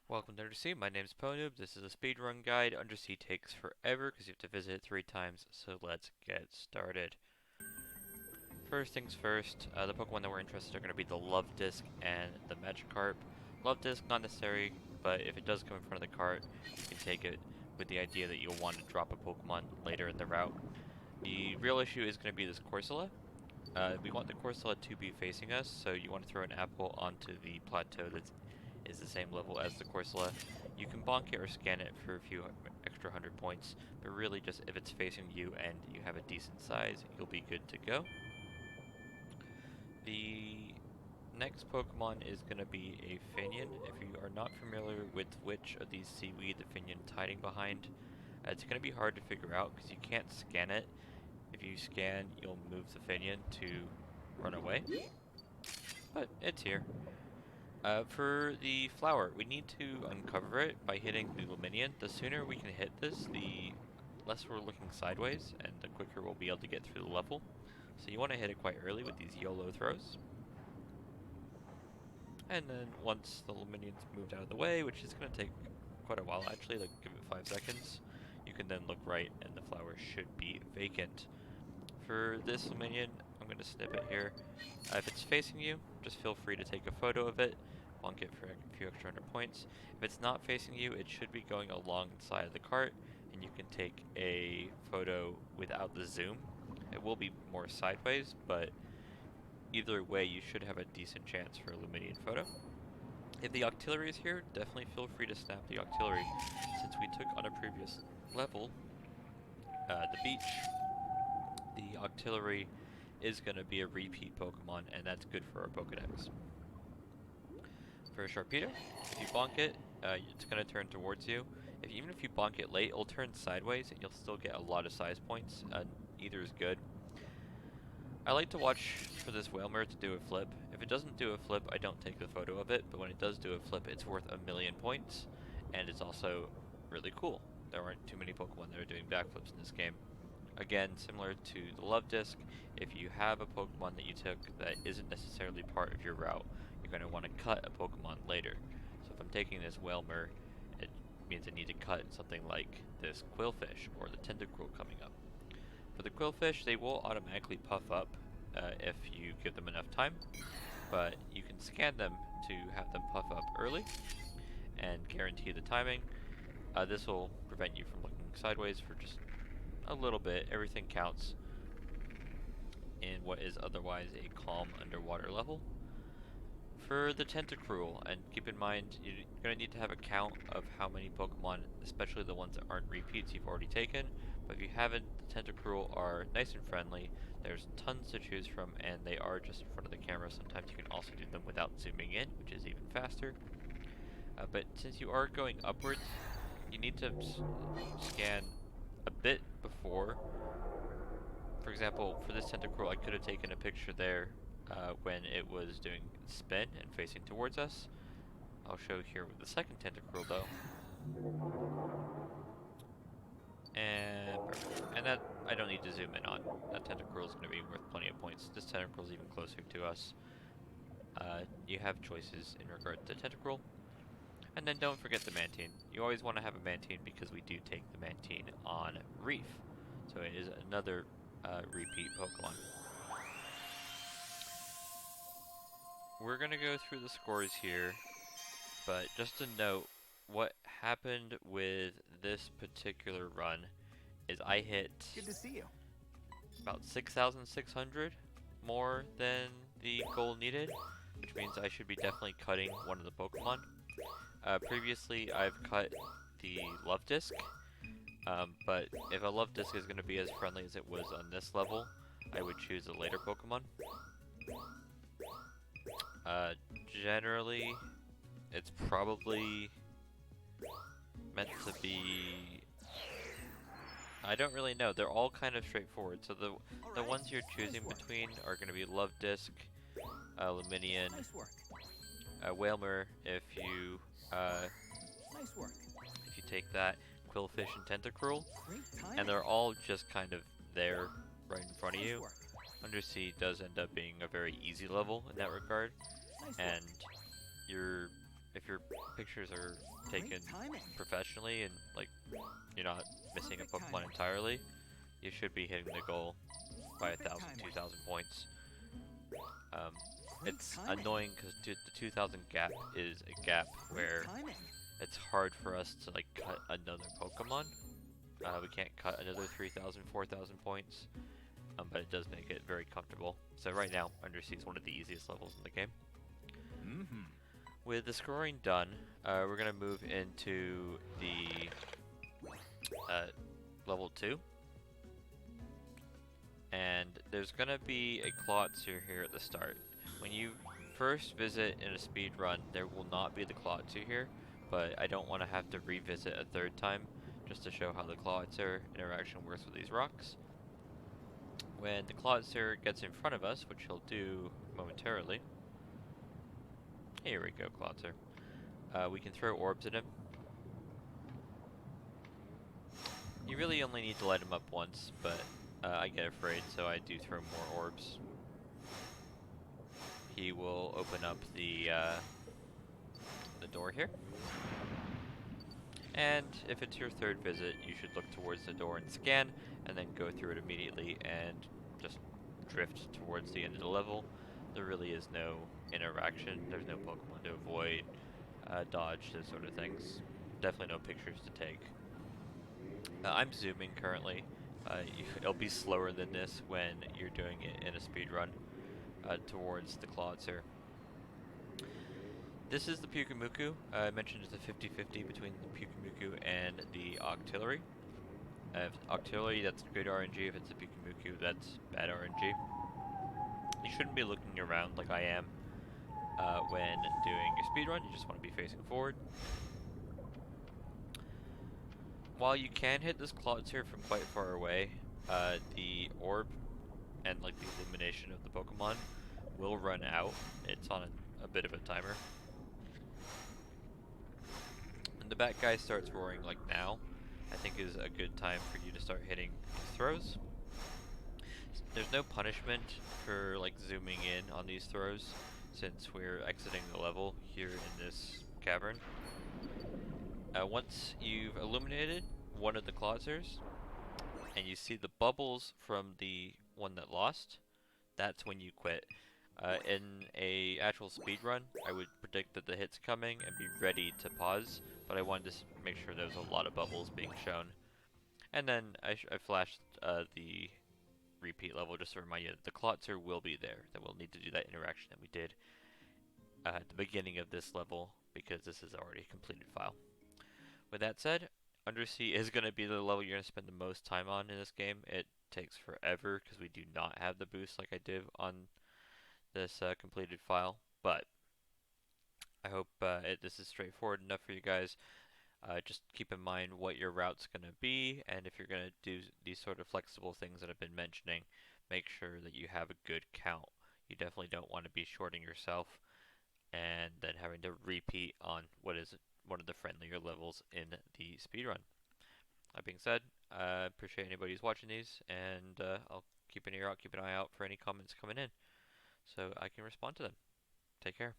Welcome to Undersea, my name is Ponoob. This is a speedrun guide. Undersea takes forever because you have to visit it 3 times, so let's get started. First things first, the Pokemon that we're interested in are going to be the Luvdisc and the Magikarp. Luvdisc, not necessary, but if it does come in front of the cart, you can take it with the idea that you'll want to drop a Pokemon later in the route. The real issue is going to be this Corsola. We want the Corsola to be facing us, so you want to throw an apple onto the plateau that is the same level as the Corsola. You can bonk it or scan it for a few extra 100 points, but really just if it's facing you and you have a decent size, you'll be good to go. The next Pokemon is going to be a Fanian. If you are not familiar with which of these seaweed the Finneon's hiding behind, it's going to be hard to figure out because you can't scan it. If you scan, you'll move the Finneon to run away, but it's here. For the flower, we need to uncover it by hitting the Lumineon. The sooner we can hit this, the less we're looking sideways, and the quicker we'll be able to get through the level. So you want to hit it quite early with these YOLO throws. And then once the Lumineon's moved out of the way, which is going to take quite a while actually, like give it 5 seconds, you can then look right and the flower should be vacant. For this Lumineon, I'm going to snip it here. If it's facing you, just feel free to take a photo of it. Bonk it for a few extra 100 points. If it's not facing you, it should be going alongside of the cart, and you can take a photo without the zoom. It will be more sideways, but either way, you should have a decent chance for a Lumineon photo. If the Octillery is here, definitely feel free to snap the Octillery. Since we took on a previous level, the beach, the Octillery is going to be a repeat Pokemon, and that's good for our Pokedex. For Sharpita, if you bonk it, it's going to turn towards you. Even if you bonk it late, it'll turn sideways, and you'll still get a lot of size points. Either is good. I like to watch for this Wailmer to do a flip. If it doesn't do a flip, I don't take the photo of it, but when it does do a flip, it's worth 1,000,000 points, and it's also really cool. There aren't too many Pokemon that are doing backflips in this game. Again, similar to the Luvdisc, if you have a Pokemon that you took that isn't necessarily part of your route, you're going to want to cut a Pokemon later. So if I'm taking this Wailmer, it means I need to cut something like this Qwilfish or the Tentacruel coming up. For the Qwilfish, they will automatically puff up if you give them enough time, but you can scan them to have them puff up early and guarantee the timing. This will prevent you from looking sideways for just a little bit. Everything counts in what is otherwise a calm underwater level. For the Tentacruel, and keep in mind, you're going to need to have a count of how many Pokemon, especially the ones that aren't repeats, you've already taken. But if you haven't, the Tentacruel are nice and friendly. There's tons to choose from, and they are just in front of the camera. Sometimes you can also do them without zooming in, which is even faster. But since you are going upwards, you need to scan a bit before. For example, for this Tentacruel, I could have taken a picture there when it was doing spin and facing towards us. I'll show here with the second Tentacruel though. And that I don't need to zoom in on. That Tentacruel is going to be worth plenty of points. This Tentacruel is even closer to us. You have choices in regard to Tentacruel. And then don't forget the Mantine. You always want to have a Mantine because we do take the Mantine on Reef. So it is another repeat Pokemon. We're going to go through the scores here, but just a note, what happened with this particular run is I hit Good to see you. about 6,600 more than the goal needed, which means I should be definitely cutting one of the Pokemon. Previously, I've cut the Luvdisc, but if a Luvdisc is going to be as friendly as it was on this level, I would choose a later Pokemon. Generally, it's probably meant to be... I don't really know. They're all kind of straightforward. So the ones you're choosing between are going to be Luvdisc, Lumineon, Nice work. Wailmer if you Nice work. if you take that, Qwilfish and Tentacruel, Great timing. and they're all just kind of there right in front of Nice you. work. Undersea does end up being a very easy level in that regard, Nice and work. you're if your pictures are taken Great timing. professionally and like you're not missing a Perfect Pokemon timing. entirely, you should be hitting the goal by Perfect 1,000, timing. 2,000 points. Um, Great it's timing. annoying because the 2,000 gap is a gap Great where timing. it's hard for us to like cut another Pokemon. We can't cut another 3,000, 4,000 points, but it does make it very comfortable. So right now, Undersea is one of the easiest levels in the game. Mm-hmm. With the scoring done, we're gonna move into the level 2. And there's gonna be a Clawitzer here at the start. When you first visit in a speed run, there will not be the Clawitzer here, but I don't want to have to revisit a third time just to show how the Clawitzer interaction works with these rocks. When the Clawitzer gets in front of us, which he'll do momentarily. Here we go, Clawitzer. We can throw orbs at him. You really only need to light him up once, but I get afraid, so I do throw more orbs. He will open up the door here. And if it's your third visit, you should look towards the door and scan, and then go through it immediately and just drift towards the end of the level. There really is no interaction. There's no Pokemon to avoid, dodge, those sort of things. Definitely no pictures to take. I'm zooming currently. It'll be slower than this when you're doing it in a speed run towards the Clawitzer. This is the Pyukumuku. I mentioned it's a 50-50 between the Pyukumuku and the Octillery. If Octillery, that's good RNG. If it's a Pyukumuku, that's bad RNG. You shouldn't be looking around like I am when doing a speedrun. You just want to be facing forward. While you can hit this Clawitzer from quite far away, the orb and like the illumination of the Pokemon will run out. It's on a bit of a timer. When the bat guy starts roaring like now, I think is a good time for you to start hitting throws. There's no punishment for like zooming in on these throws since we're exiting the level here in this cavern. Once you've illuminated one of the Clawzers and you see the bubbles from the one that lost, that's when you quit. In a actual speed run, I would predict that the hit's coming and be ready to pause, but I wanted to make sure there was a lot of bubbles being shown. And then I flashed the repeat level just to remind you that the Clawitzer will be there, that we'll need to do that interaction that we did at the beginning of this level, because this is already a completed file. With that said, Undersea is going to be the level you're going to spend the most time on in this game. It takes forever because we do not have the boost like I did on this completed file, but I hope this is straightforward enough for you guys. Just keep in mind what your route's going to be, and if you're going to do these sort of flexible things that I've been mentioning, make sure that you have a good count. You definitely don't want to be shorting yourself and then having to repeat on what is one of the friendlier levels in the speedrun. That being said, I appreciate anybody who's watching these, and I'll keep an ear out, keep an eye out for any comments coming in so I can respond to them. Take care.